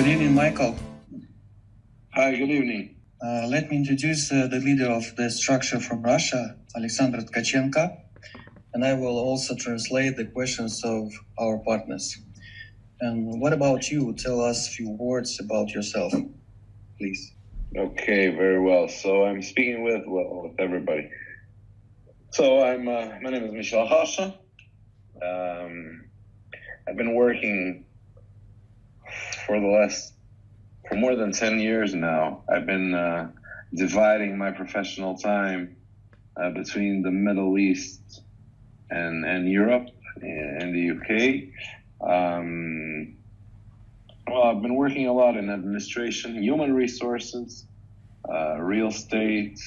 Good evening, Michael. Hi, good evening. Let me introduce the leader of the structure from Russia, Alexander Tkachenko, and I will also translate the questions of our partners. And what about you? Tell us a few words about yourself, please. Okay, very well. So I'm speaking with everybody. So my name is Michel Hasha. I've been working for more than 10 years now. I've been dividing my professional time between the Middle East and Europe and the UK. Well, I've been working a lot in administration, human resources, real estate,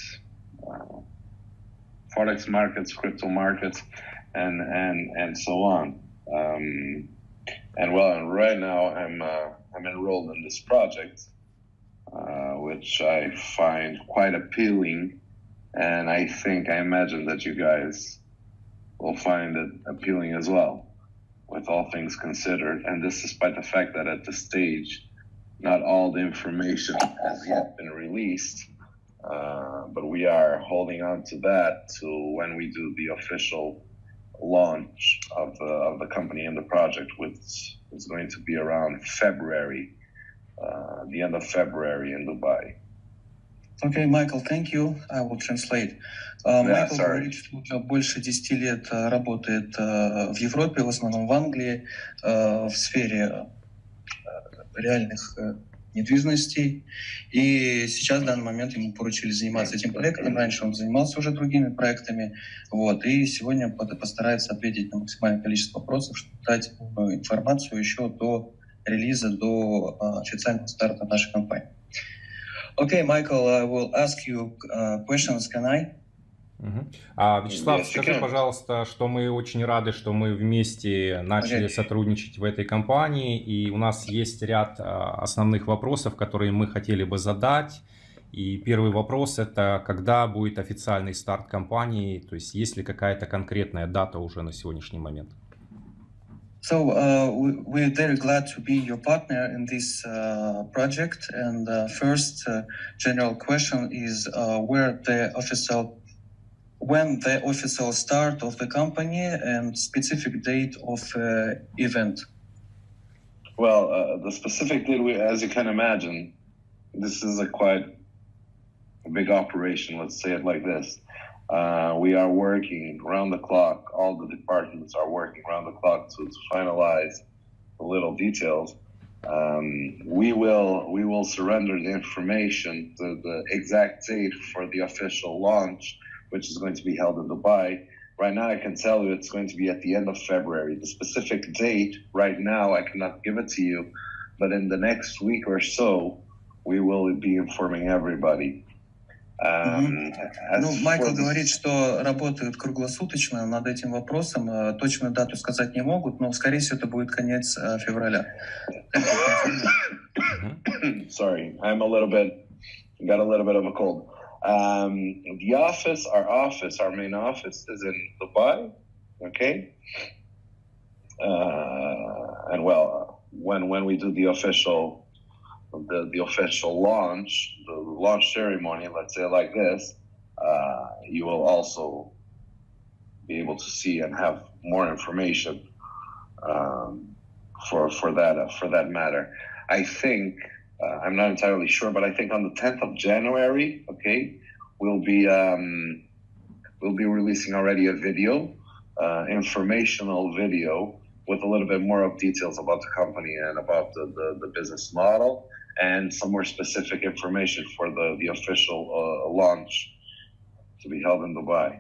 forex markets, crypto markets, and so on. And right now I'm enrolled in this project, which I find quite appealing, and I imagine that you guys will find it appealing as well, with all things considered. And this despite the fact that at this stage, not all the information has yet been released, but we are holding on to that to when we do the official launch of the company and the project, which is going to be around February, the end of February in Dubai. Okay, Michael, thank you. I will translate. Майкл говорит, что уже больше 10 лет работает в Европе, в основном в Англии, в сфере реальных недвижимостей. И сейчас, в данный момент, ему поручили заниматься этим проектом. Раньше он занимался уже другими проектами. Вот. И сегодня постарается ответить на максимальное количество вопросов, чтобы дать информацию еще до релиза, до официального старта нашей компании. Okay, Michael, I will ask you questions, can I? Вячеслав, скажи, пожалуйста, что мы очень рады, что мы вместе начали сотрудничать в этой компании, и у нас есть ряд основных вопросов, которые мы хотели бы задать. И первый вопрос — это когда будет официальный старт компании, то есть есть ли какая-то конкретная дата уже на сегодняшний момент? So we're very glad to be your partner in this project. And first general question is when the official start of the company and specific date of event. Well, the specific date, as you can imagine, this is a quite big operation. Let's say it like this. We are working around the clock. All the departments are working around the clock to finalize the little details. We will surrender the information, the exact date for the official launch, which is going to be held in Dubai. Right now, I can tell you it's going to be at the end of February. The specific date, right now, I cannot give it to you, but in the next week or so, we will be informing everybody. Майкл говорит, что работают круглосуточно над этим вопросом. Точную дату сказать не могут, но, скорее всего, это будет конец февраля. Sorry, got a little bit of a cold. Our main office is in Dubai, okay? And when we do the official launch, the launch ceremony, let's say like this, you will also be able to see and have more information for that matter. I think I'm not entirely sure, but I think on the 10th of January, okay, we'll be releasing already a video, informational video with a little bit more of details about the company and about the business model, and some more specific information for the official launch to be held in Dubai.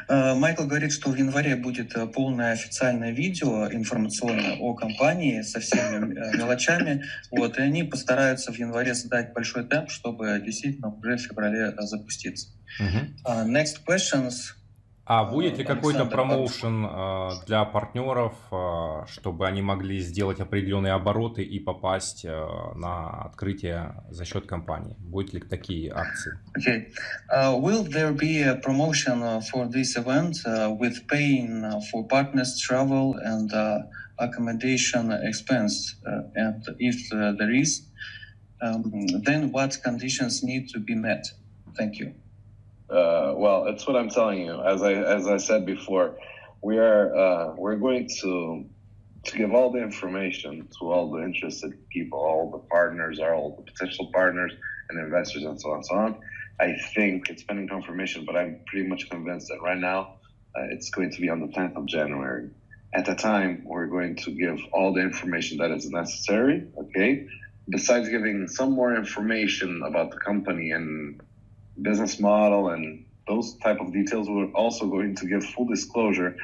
Майкл говорит, что в январе будет полное официальное видео информационное о компании со всеми мелочами. Вот, и они постараются в январе задать большой темп, чтобы действительно уже в феврале запуститься. Next questions. А будет ли какой-то промоушен для партнеров, чтобы они могли сделать определенные обороты и попасть на открытие за счет компании? Будут ли такие акции? Okay. Will there be a promotion for this event with paying for partners travel and accommodation expense? And if there is, then what conditions need to be met? Thank you. Well, it's what I'm telling you. As I said before, we're going to give all the information to all the interested people, all the partners, all the potential partners and investors, and so on and so on. I think it's pending confirmation, but I'm pretty much convinced that right now it's going to be on the 10th of January. At the time, we're going to give all the information that is necessary. Okay. Besides giving some more information about the company and business model and those type of details, we're also going to give full disclosure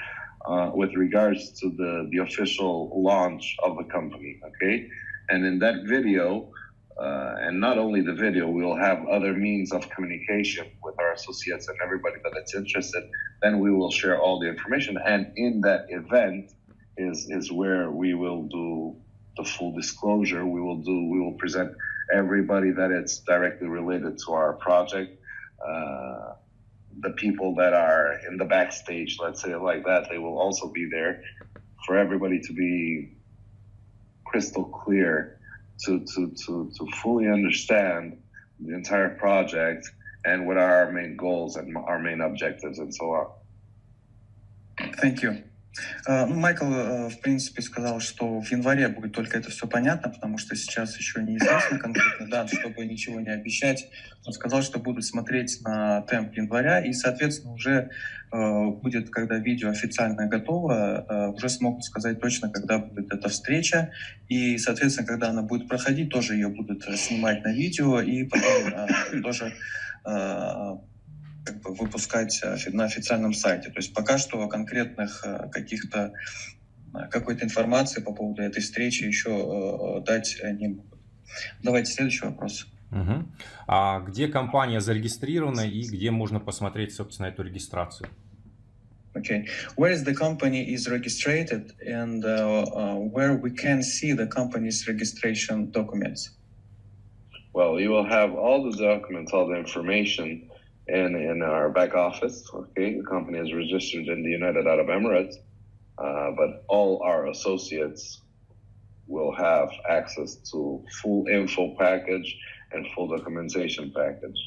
with regards to the official launch of the company, okay? And in that video, and not only the video, we will have other means of communication with our associates and everybody that's interested. Then we will share all the information, and in that event is where we will do the full disclosure. We will present everybody that it's directly related to our project. The people that are in the backstage, let's say it like that, they will also be there for everybody to be crystal clear to fully understand the entire project and what are our main goals and our main objectives and so on. Thank you. Майкл, в принципе, сказал, что в январе будет только это все понятно, потому что сейчас еще неизвестно конкретно дат, чтобы ничего не обещать. Он сказал, что будут смотреть на темп января, и, соответственно, уже будет, когда видео официально готово, уже смогут сказать точно, когда будет эта встреча. И, соответственно, когда она будет проходить, тоже ее будут снимать на видео, и потом тоже как бы выпускать на официальном сайте. То есть пока что конкретных какой-то информации по поводу этой встречи еще дать не могут. Давайте следующий вопрос. Угу. А где компания зарегистрирована и где можно посмотреть, собственно, эту регистрацию? Okay. Where is the company is registered and where we can see the company's registration documents? Well, you will have all the documents, all the information in our back office. Okay, the company is registered in the United Arab Emirates, but all our associates will have access to full info package and full documentation package.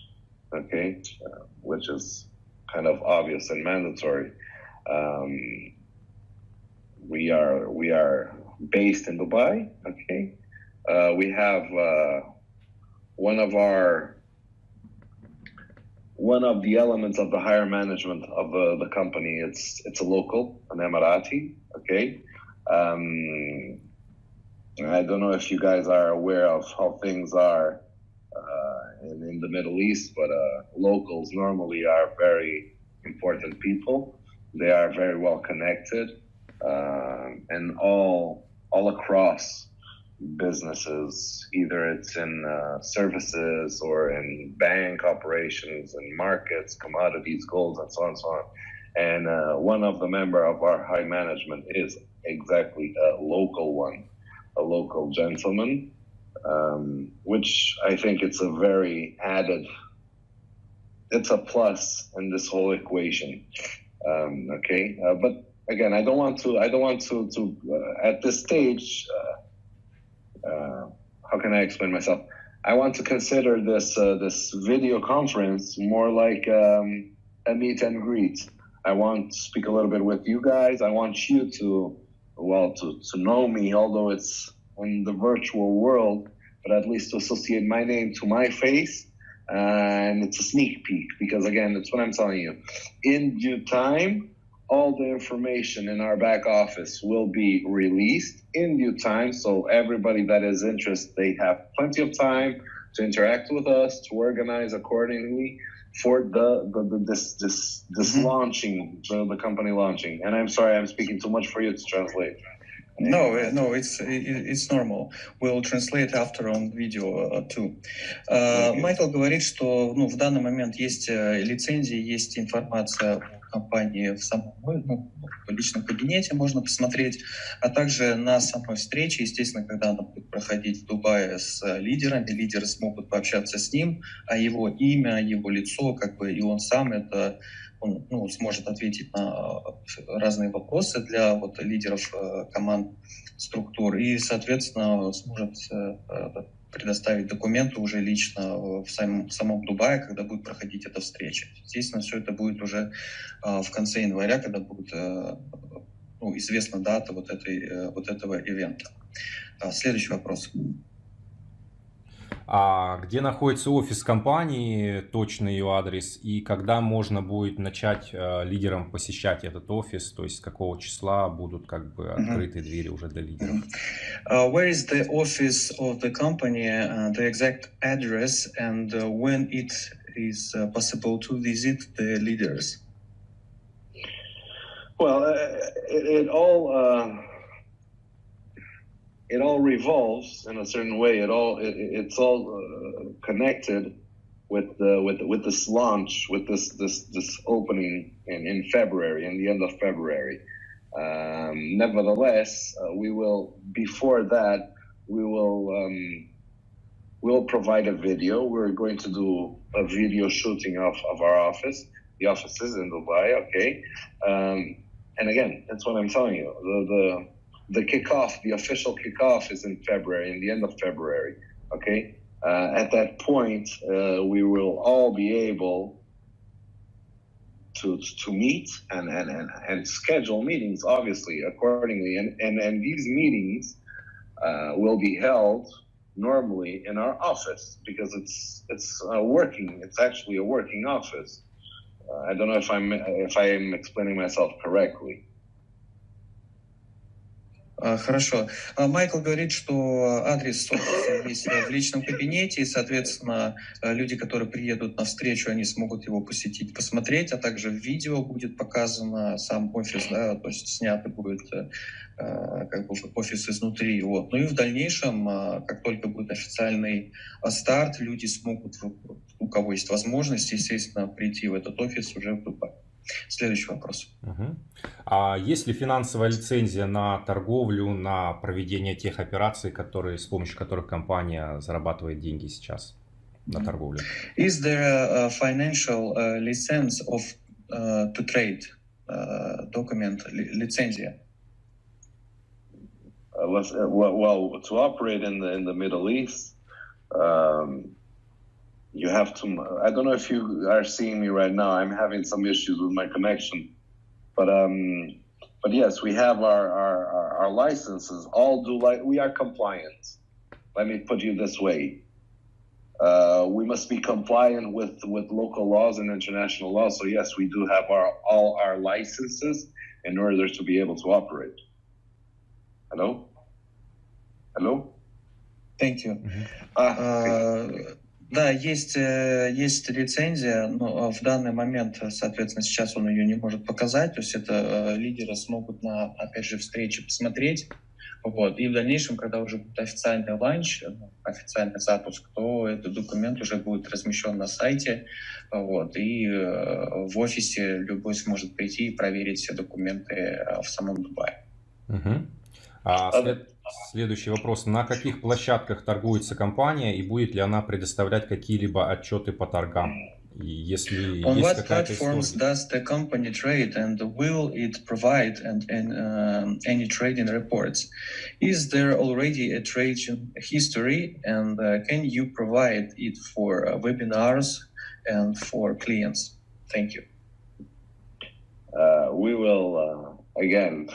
Okay, which is kind of obvious and mandatory. We are based in Dubai. Okay, we have one of the elements of the higher management of the company. It's a local, an Emirati. Okay, I don't know if you guys are aware of how things are in the Middle East, but locals normally are very important people. They are very well connected, and all across businesses, either it's in services or in bank operations and markets, commodities, gold, and so on and so on. And one of the member of our high management is exactly a local gentleman, which I think it's a very it's a plus in this whole equation. Okay, but again, I don't want to at this stage. How can I explain myself? I want to consider this video conference more like a meet and greet. I want to speak a little bit with you guys. I want you to know me, although it's in the virtual world, but at least to associate my name to my face. And it's a sneak peek because, again, that's what I'm telling you. In due time, all the information in our back office will be released in due time. So everybody that is interested, they have plenty of time to interact with us, to organize accordingly for this launching, the company launching. And I'm sorry, I'm speaking too much for you to translate. No, it's normal. We'll translate after on video too. Майкл говорит, что в данный момент есть лицензии, есть информация о компании в самом в личном кабинете, можно посмотреть, а также на самой встрече, естественно, когда она будет проходить в Дубае с лидерами, лидеры смогут пообщаться с ним, а его имя, его лицо, и он сам он сможет ответить на разные вопросы для лидеров команд, структур и, соответственно, сможет предоставить документы уже лично в самом Дубае, когда будет проходить эта встреча. Естественно, все это будет уже в конце января, когда будет известна дата этого ивента. Следующий вопрос. А где находится офис компании, точный ее адрес, и когда можно будет начать лидерам посещать этот офис, то есть с какого числа будут открыты двери уже для лидеров? Where is the office of the company, the exact address, and when it is possible to visit the leaders? Well, it all revolves in a certain way. It's all connected with this launch, with this opening in February, in the end of February. Nevertheless, before that, we'll provide a video. We're going to do a video shooting of our office. The office is in Dubai, okay? And again, that's what I'm telling you. The kickoff, the official kickoff is in February, in the end of February, okay? At that point, we will all be able to meet and schedule meetings, obviously, accordingly. And these meetings will be held normally in our office because it's actually a working office. I don't know if I'm explaining myself correctly. Хорошо. Майкл говорит, что адрес офиса есть в личном кабинете, и, соответственно, люди, которые приедут на встречу, они смогут его посетить, посмотреть, а также в видео будет показано сам офис, то есть снято будет офис изнутри. Ну и в дальнейшем, как только будет официальный старт, люди смогут, у кого есть возможность, естественно, прийти в этот офис уже в Дубае. Следующий вопрос. А есть ли финансовая лицензия на торговлю, на проведение тех операций, с помощью которых компания зарабатывает деньги сейчас на торговле? Is there a financial license to trade document, лицензия? Well, to operate in the Middle East, you have to. I don't know if you are seeing me right now. I'm having some issues with my connection, but yes, we have our licenses. We are compliant. Let me put you this way: we must be compliant with local laws and international laws. So yes, we do have all our licenses in order to be able to operate. Hello. Thank you. Да, есть лицензия, но в данный момент, соответственно, сейчас он ее не может показать, то есть это лидеры смогут на, опять же, встрече посмотреть, и в дальнейшем, когда уже будет официальный ланч, официальный запуск, то этот документ уже будет размещен на сайте, и в офисе любой сможет прийти и проверить все документы в самом Дубае. Следующий вопрос. На каких площадках торгуется компания и будет ли она предоставлять какие-либо отчеты по торгам? И если On есть what какая-то platforms история? does the company trade and will it provide any trading reports? Is there already a trading history and can you provide it for webinars and for clients? Thank you. We will, again...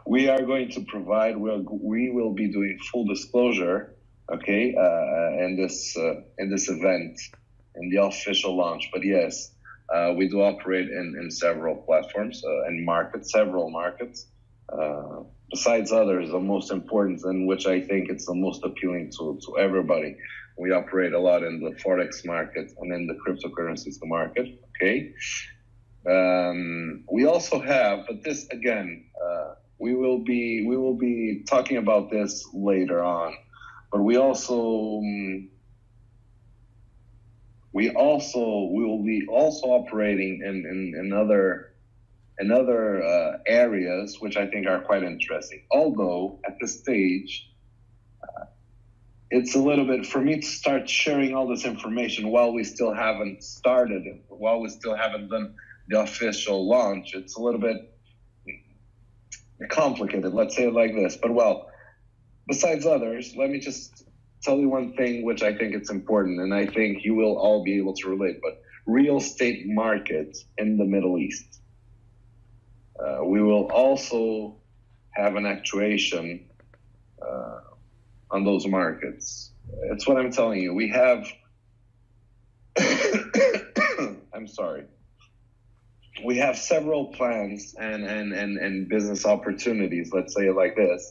We are going to provide. We will be doing full disclosure, okay, in this event, in the official launch. But yes, we do operate in several platforms and several markets. Besides others, the most important, and which I think it's the most appealing to everybody, we operate a lot in the forex market and in the cryptocurrencies market. Okay. We also have, but this again. we will be talking about this later on, but we will be operating in other areas which I think are quite interesting. Although at this stage, it's a little bit for me to start sharing all this information while we still haven't started it, while we still haven't done the official launch. It's a little bit complicated, let's say it like this. But well, besides others, let me just tell you one thing which I think it's important, and I think you will all be able to relate, but real estate market in the Middle East. We will also have an actuation on those markets. It's what I'm telling you. We have, I'm sorry. We have several plans and business opportunities, let's say it like this,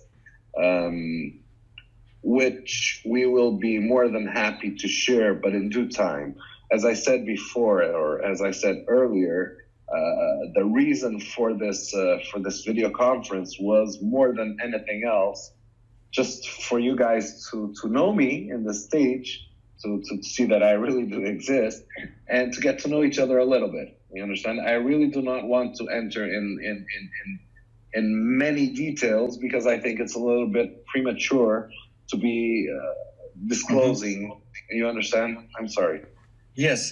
which we will be more than happy to share, but in due time. As I said before, or as I said earlier, the reason for this video conference was more than anything else, just for you guys to know me in the stage, to see that I really do exist, and to get to know each other a little bit. You understand? I really do not want to enter in many details because I think it's a little bit premature to be disclosing. You understand? I'm sorry. Yes,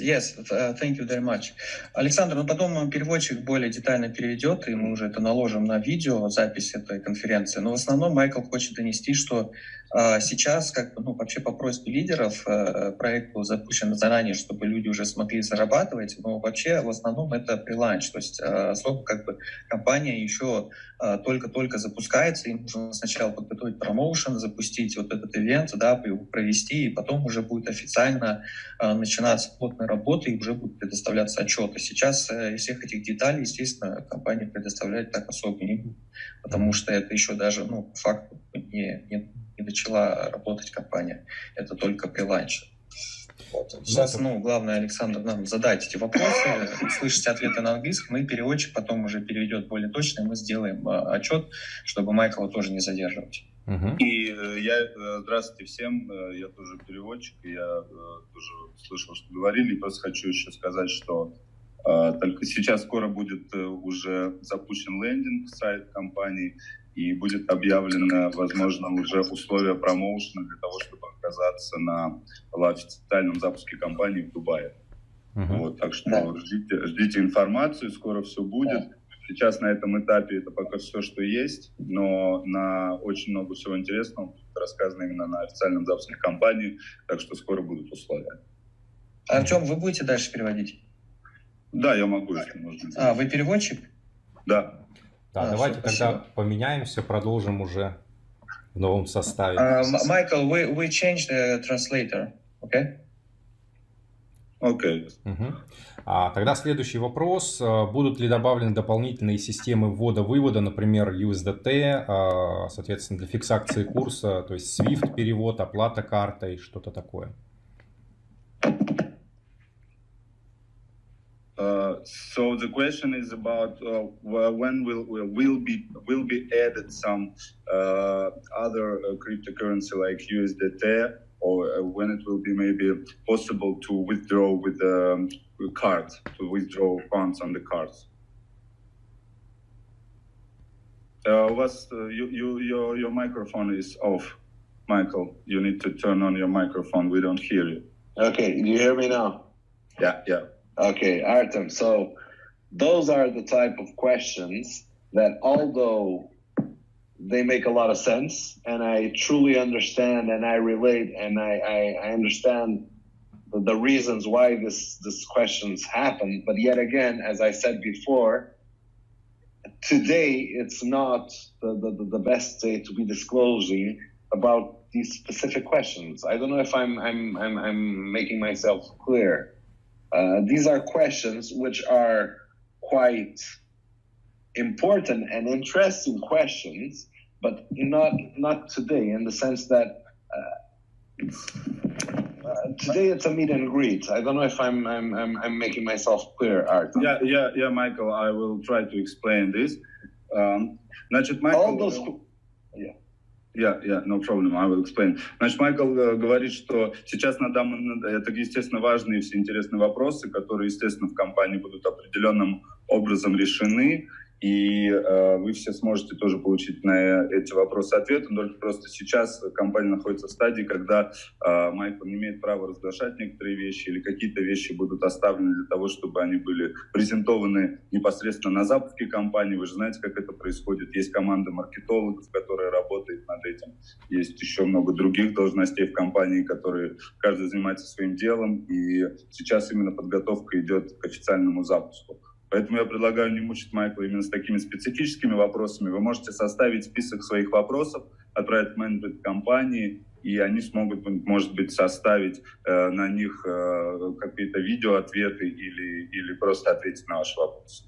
thank you very much. Александр, ну потом переводчик более детально переведет, и мы уже это наложим на видео, запись этой конференции. Но в основном Майкл хочет донести, что сейчас, вообще по просьбе лидеров, проект был запущен заранее, чтобы люди уже смогли зарабатывать, но вообще в основном это преланч, то есть особо компания еще только-только запускается, им нужно сначала подготовить промоушен, запустить вот этот ивент, его провести, и потом уже будет официально начинаться плотная работа, и уже будут предоставляться отчеты. Сейчас из всех этих деталей, естественно, компания предоставлять так особо не будет, потому что это еще даже, по факту не начала работать компания. Это только преланч. Вот. Сейчас, главное, Александр, нам задать эти вопросы, слышите ответы на английском, и переводчик потом уже переведет более точно, и мы сделаем отчет, чтобы Майкла тоже не задерживать. И здравствуйте всем, я тоже переводчик, и я тоже слышал, что говорили, и просто хочу еще сказать, что только сейчас скоро будет уже запущен лендинг сайт компании, и будет объявлено, возможно, уже условия промоушена для того, чтобы оказаться на официальном запуске компании в Дубае. Вот, так что ждите информацию, скоро все будет. Сейчас на этом этапе это пока все, что есть, но на очень много всего интересного будет рассказано именно на официальном запуске компании, так что скоро будут условия. Артем, вы будете дальше переводить? Да, я могу, если нужно. Вы переводчик? Да. Да, давайте тогда поменяемся, продолжим уже в новом составе. Michael, we changed the translator, okay? Окей. Тогда следующий вопрос. Будут ли добавлены дополнительные системы ввода-вывода, например, USDT, соответственно, для фиксации курса, то есть SWIFT перевод, оплата картой, что-то такое? So the question is about when will be added some other cryptocurrency like USDT, or when it will be maybe possible to withdraw with the card, to withdraw funds on the cards. Your microphone is off, Michael. You need to turn on your microphone. We don't hear you. Okay, do you hear me now? Yeah. Okay, Artem, so those are the type of questions that, although they make a lot of sense, and I truly understand and I relate and I understand the reasons why this questions happen, but yet again, as I said before, today it's not the best day to be disclosing about these specific questions. I don't know if I'm making myself clear. These are questions which are quite important and interesting questions, but not today, in the sense that today it's a meet and greet. I don't know if I'm making myself clear, Art. Yeah, Michael. I will try to explain this. Значит, Майкл... No problem, I will explain. Значит, Майкл говорит, что сейчас это, естественно, важные все интересные вопросы, которые, естественно, в компании будут определенным образом решены, и вы все сможете тоже получить на эти вопросы ответы, но только просто сейчас компания находится в стадии, когда Майкл не имеет права разглашать некоторые вещи, или какие-то вещи будут оставлены для того, чтобы они были презентованы непосредственно на запуске компании. Вы же знаете, как это происходит. Есть команда маркетологов, которая работает над этим. Есть еще много других должностей в компании, которые каждый занимается своим делом, и сейчас именно подготовка идет к официальному запуску. Поэтому я предлагаю не мучить Майкла именно с такими специфическими вопросами. Вы можете составить список своих вопросов, отправить в менеджмент компании, и они смогут, может быть, составить на них какие-то видео-ответы или просто ответить на ваши вопросы.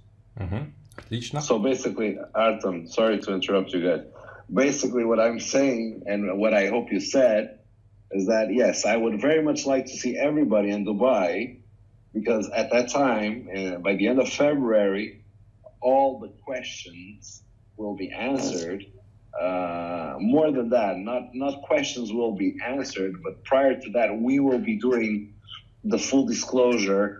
Отлично. So basically, Artem, sorry to interrupt you guys. Basically, what I'm saying, and what I hope you said, is that yes, I would very much like to see everybody in Dubai, because at that time, by the end of February, all the questions will be answered. More than that, not questions will be answered, but prior to that, we will be doing the full disclosure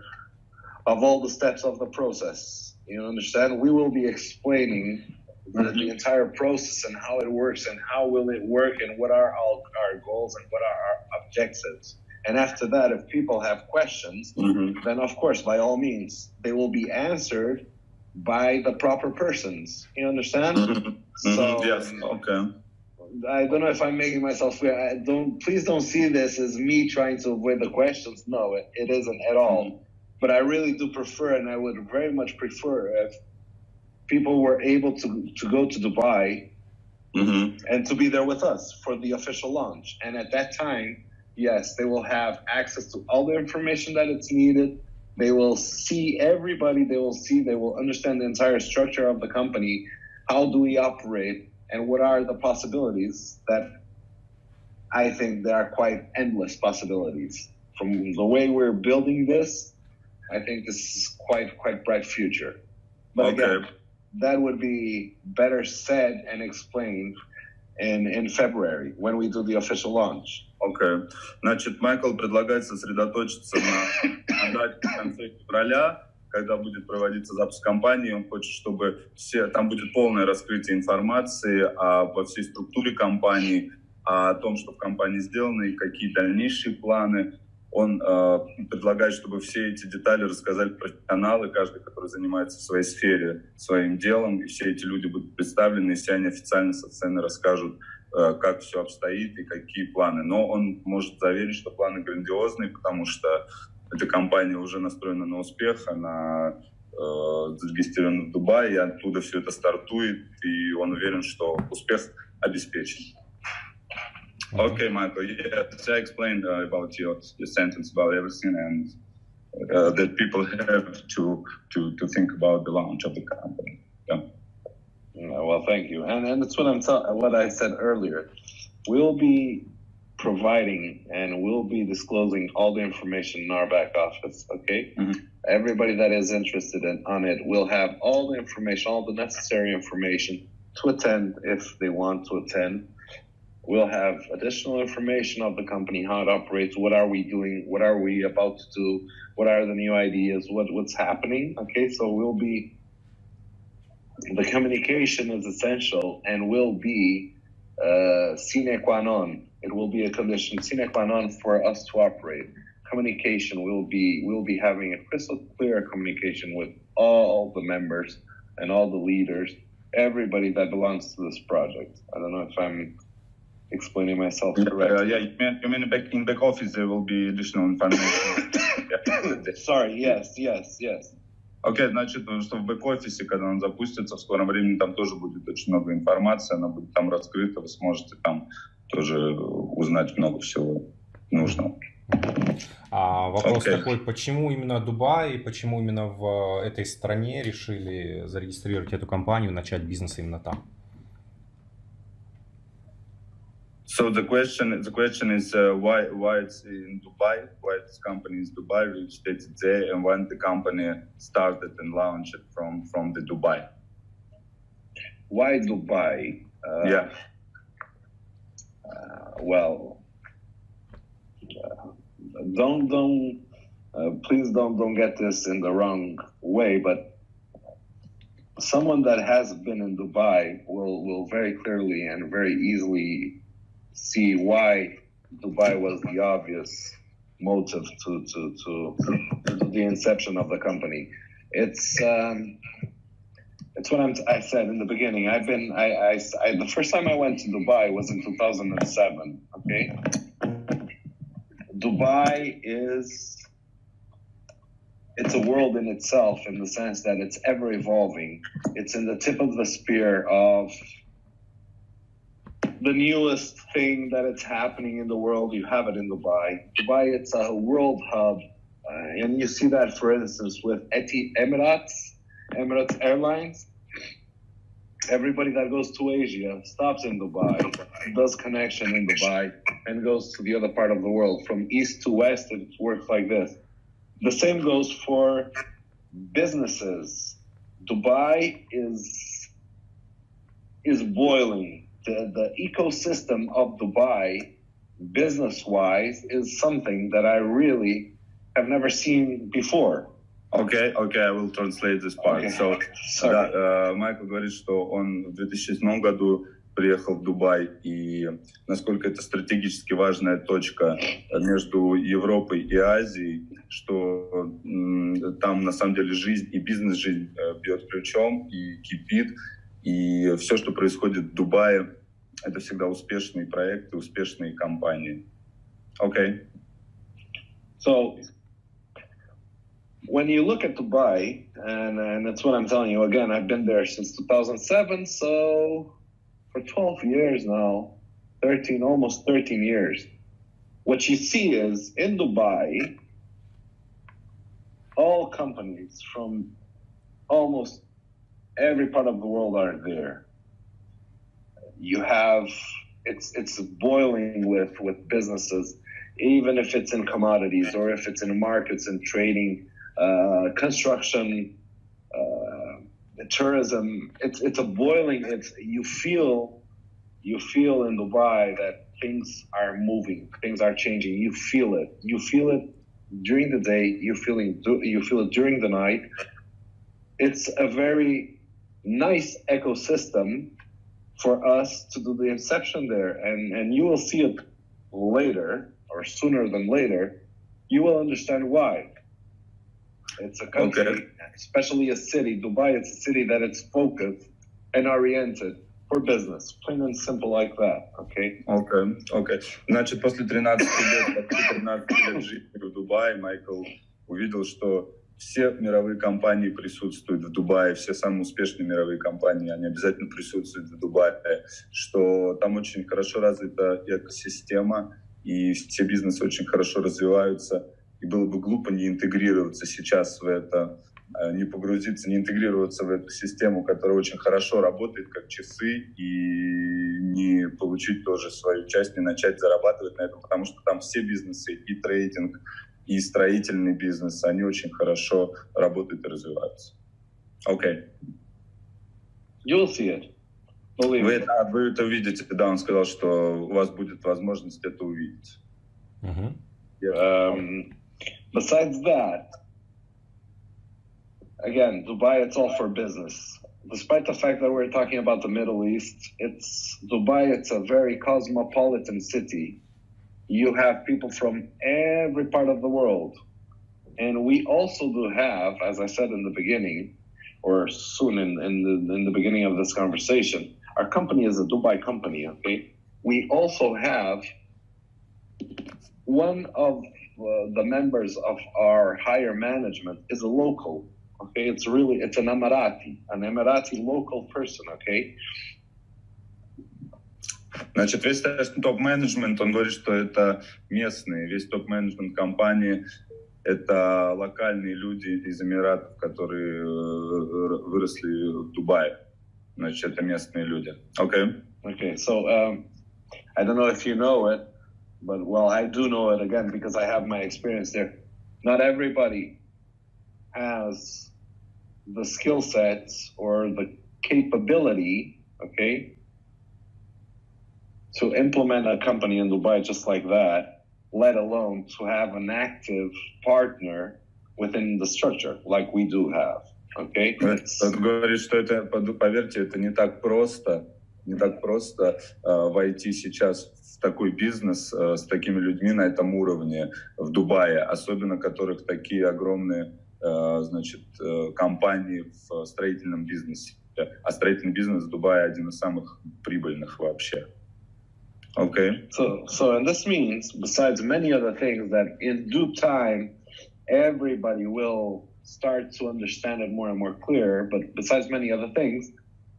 of all the steps of the process. You understand? We will be explaining the entire process and how it works and how will it work and what are our goals and what are our objectives. And after that, if people have questions, then of course, by all means, they will be answered by the proper persons. You understand? So, yes, okay. I don't know if I'm making myself clear. Please don't see this as me trying to avoid the questions. No, it isn't at all. But I really do prefer, and I would very much prefer if people were able to go to Dubai and to be there with us for the official launch. And at that time, yes, they will have access to all the information that it's needed. They will see everybody. They will understand the entire structure of the company. How do we operate? And what are the possibilities that I think there are quite endless possibilities. From the way we're building this, I think this is quite bright future. But again, that would be better said and explained in February, when we do the official launch. Окей. Значит, Майкл предлагает сосредоточиться на дате в конце февраля, когда будет проводиться запуск компании. Он хочет, чтобы там будет полное раскрытие информации обо всей структуре компании, о том, что в компании сделано и какие дальнейшие планы. Он предлагает, чтобы все эти детали рассказали профессионалы, каждый, который занимается в своей сфере, своим делом, и все эти люди будут представлены, и все они официально со сцены расскажут, как все обстоит и какие планы. Но он может заверить, что планы грандиозные, потому что эта компания уже настроена на успех, она зарегистрирована в Дубае, и оттуда все это стартует, и он уверен, что успех обеспечен. Okay, Michael, yes, I explained about your sentence about everything, and that people have to think about the launch of the company. Yeah. Well, thank you, and that's what I said earlier. We'll be providing and we'll be disclosing all the information in our back office. Okay, everybody that is interested on it will have all the information, all the necessary information to attend if they want to attend. We'll have additional information of the company, how it operates, what are we doing, what are we about to do, what are the new ideas, what's happening. Okay, so the communication is essential and will be sine qua non. It will be a condition sine qua non for us to operate. Communication we'll be having a crystal clear communication with all the members and all the leaders, everybody that belongs to this project. I don't know if I'm explaining myself correctly. You mean in back office there will be additional information? Sorry, yes. Окей, значит, что в бэк-офисе, когда он запустится, в скором времени там тоже будет очень много информации, она будет там раскрыта, вы сможете там тоже узнать много всего нужного. Вопрос такой, почему именно Дубай и почему именно в этой стране решили зарегистрировать эту компанию, начать бизнес именно там? So the question is why it's in Dubai, why this company is Dubai, registered there, and when the company started and launched it from the Dubai. why Dubai? Well, please don't get this in the wrong way, but someone that has been in Dubai will very clearly and very easily see why Dubai was the obvious motive to the inception of the company. It's what I said in the beginning. The first time I went to Dubai was in 2007. Okay, Dubai it's a world in itself in the sense that it's ever evolving. It's in the tip of the spear of the newest thing that it's happening in the world. You have it in Dubai. Dubai, it's a world hub. And you see that, for instance, with Emirates Airlines. Everybody that goes to Asia stops in Dubai, does connection in Dubai, and goes to the other part of the world. From east to west, it works like this. The same goes for businesses. Dubai is boiling. The ecosystem of Dubai, business-wise, is something that I really have never seen before. Okay, I will translate this part. Okay. Майкл говорит, что он в 2007 году приехал в Дубай, и насколько это стратегически важная точка между Европой и Азией, что там на самом деле жизнь и бизнес-жизнь бьет ключом и кипит, и все, что происходит в Дубае, это всегда успешные проекты, успешные компании. Okay. So, when you look at Dubai, and that's what I'm telling you, again, I've been there since 2007, so for 12 years now, almost 13 years. What you see is, in Dubai, all companies from almost every part of the world are there. You have, it's boiling with businesses, even if it's in commodities or if it's in markets and trading, construction, tourism. It's a boiling. You feel in Dubai that things are moving, things are changing. You feel it. You feel it during the day. You feel it during the night. It's a very nice ecosystem for us to do the inception there, and you will see it later or sooner than later. You will understand why. It's a country, especially a city. Dubai, it's a city that it's focused and oriented for business. Plain and simple like that, okay? Okay. Значит, после 13 лет жизни в Дубае Майкл увидел, что все мировые компании присутствуют в Дубае, все самые успешные мировые компании, они обязательно присутствуют в Дубае, что там очень хорошо развита экосистема, и все бизнесы очень хорошо развиваются. И было бы глупо не интегрироваться сейчас в это, не погрузиться, не интегрироваться в эту систему, которая очень хорошо работает, как часы, и не получить тоже свою часть, не начать зарабатывать на этом, потому что там все бизнесы, и трейдинг, и строительный бизнес, они очень хорошо работают и развиваются. Окей. You'll see it. Вы это увидите, да, он сказал, что у вас будет возможность это увидеть. Besides that, again, Dubai, it's all for business. Despite the fact that we're talking about the Middle East, Dubai, it's a very cosmopolitan city. You have people from every part of the world. And we also do have, as I said in the beginning, or soon in the beginning of this conversation, our company is a Dubai company, okay? We also have one of the members of our higher management is a local, okay? It's an Emirati local person, okay? Значит, весь топ-менеджмент, он говорит, что это местные, весь топ-менеджмент компании — это локальные люди из Эмиратов, которые выросли в Дубае. Значит, это местные люди. Okay, so I don't know if you know it, but, well, I do know it, again, because I have my experience there. Not everybody has the skill sets or the capability, okay, to implement a company in Dubai just like that, let alone to have an active partner within the structure like we do have, okay? Он говорит, что это, поверьте, это не так просто войти сейчас в такой бизнес с такими людьми на этом уровне в Дубае, особенно которых такие огромные, значит, компании в строительном бизнесе. А строительный бизнес в Дубае один из самых прибыльных вообще. Okay. So and this means, besides many other things, that in due time, everybody will start to understand it more and more clear. But besides many other things,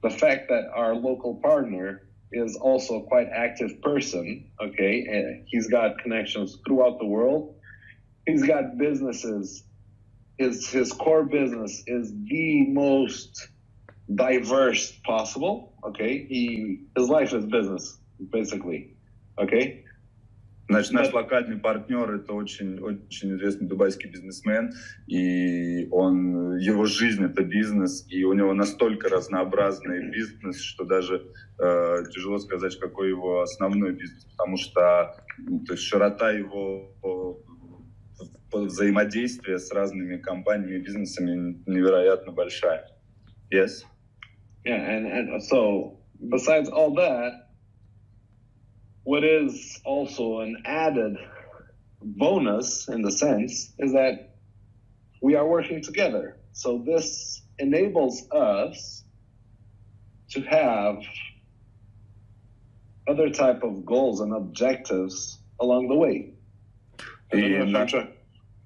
the fact that our local partner is also a quite active person, okay, and he's got connections throughout the world. He's got businesses. His core business is the most diverse possible, okay? His life is business, basically, okay? Значит, наш локальный партнер — это очень известный дубайский бизнесмен, и его жизнь — это бизнес, и у него настолько разнообразный бизнес, что даже тяжело сказать, какой его основной бизнес, потому что то есть широта его взаимодействия с разными компаниями и бизнесами невероятно большая. Yes? Yeah, and so besides all that, what is also an added bonus in the sense is that we are working together. So this enables us to have other type of goals and objectives along the way. И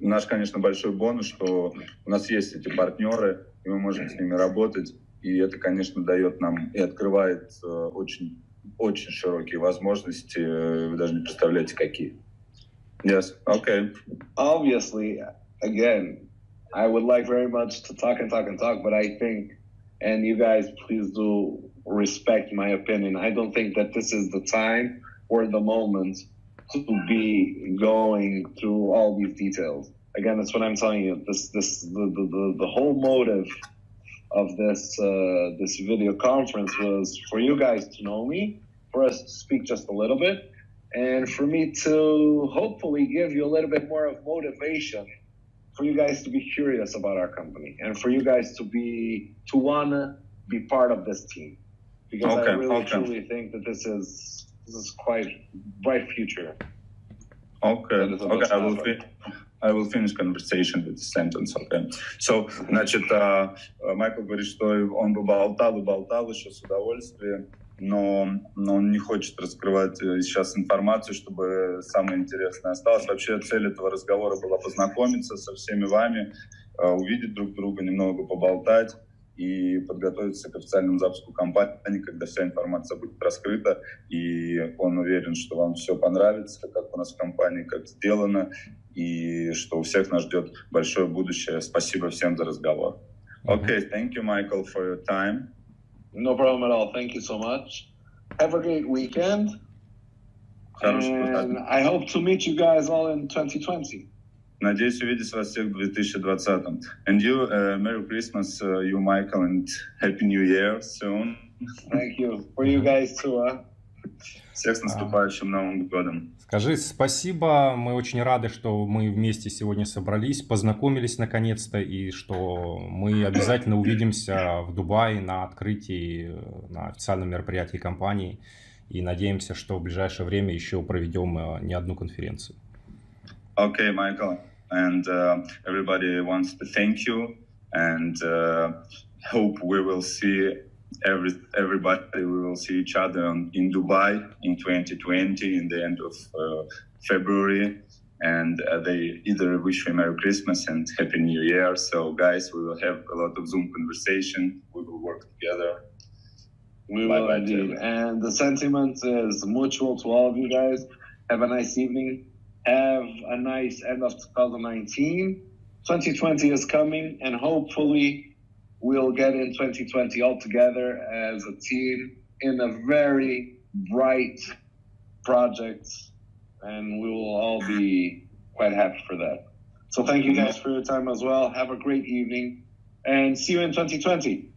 наш, конечно, большой бонус, что у нас есть эти партнеры, и мы можем с ними работать, и это, конечно, дает нам и открывает очень широкие возможности, вы даже не представляете, какие. Yes, okay. Obviously, again, I would like very much to talk, but I think, and you guys please do respect my opinion, I don't think that this is the time or the moment to be going through all these details. Again, that's what I'm telling you. The whole motive of this video conference was for you guys to know me, for us to speak just a little bit, and for me to hopefully give you a little bit more of motivation for you guys to be curious about our company and for you guys to want to be part of this team. Because I really truly think that this is quite bright future. Okay. I will finish conversation with this sentence, okay? So, значит, Майкл говорит, что он бы болтал еще с удовольствием, но он не хочет раскрывать сейчас информацию, чтобы самое интересное осталось. Вообще цель этого разговора была познакомиться со всеми вами, увидеть друг друга, немного поболтать и подготовиться к официальному запуску компании, когда вся информация будет раскрыта, и он уверен, что вам все понравится, как у нас в компании, как сделано, и что у всех нас ждет большое будущее. Спасибо всем за разговор. Okay, thank you, Michael, for your time. No problem at all. Thank you so much. Have a great weekend. And I hope to meet you guys all in 2020. Надеюсь увидеть вас всех в 2020. And you, Merry Christmas, you, Michael, and Happy New Year soon. Thank you. For you guys too, Всех с наступающим Новым годом. Скажи спасибо, мы очень рады, что мы вместе сегодня собрались, познакомились наконец-то, и что мы обязательно увидимся в Дубае на открытии, на официальном мероприятии компании, и надеемся, что в ближайшее время еще проведем не одну конференцию. Okay, Michael, and everybody wants to thank you, and hope we will see everybody. We will see each other in Dubai in 2020, in the end of February, and they either wish me Merry Christmas and Happy New Year. So, guys, we will have a lot of Zoom conversation. We will work together. We will indeed, and the sentiment is mutual to all of you guys. Have a nice evening. Have a nice end of 2019. 2020 is coming, and hopefully we'll get in 2020 all together as a team in a very bright project, and we will all be quite happy for that. So thank you guys for your time as well. Have a great evening, and see you in 2020.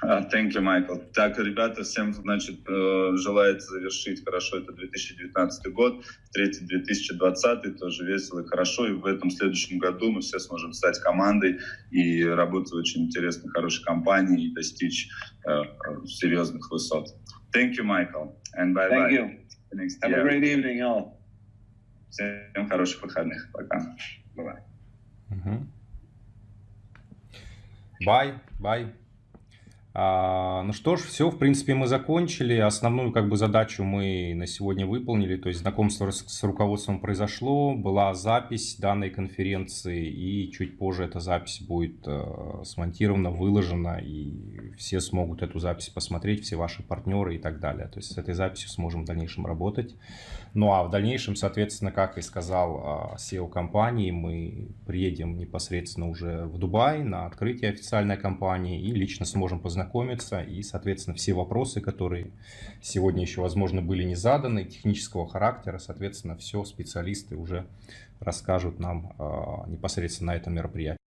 Thank you, Michael. Так, ребята, всем, значит, желает завершить хорошо это 2019 год, встретить 2020 тоже весело и хорошо, и в этом следующем году мы все сможем стать командой и работать в очень интересной, хорошей компании и достичь серьезных высот. Thank you, Michael, and bye-bye. Thank you. Next Have year. a great evening, all. Всем хороших выходных. Пока. Bye-bye. Bye. Ну что ж, все, в принципе, мы закончили. Основную задачу мы на сегодня выполнили. То есть знакомство с руководством произошло, была запись данной конференции, и чуть позже эта запись будет смонтирована, выложена, и все смогут эту запись посмотреть, все ваши партнеры и так далее. То есть с этой записью сможем в дальнейшем работать. Ну а в дальнейшем, соответственно, как и сказал SEO компании, мы приедем непосредственно уже в Дубай на открытие официальной компании и лично сможем познакомиться. И, соответственно, все вопросы, которые сегодня еще, возможно, были не заданы, технического характера, соответственно, все специалисты уже расскажут нам непосредственно на этом мероприятии.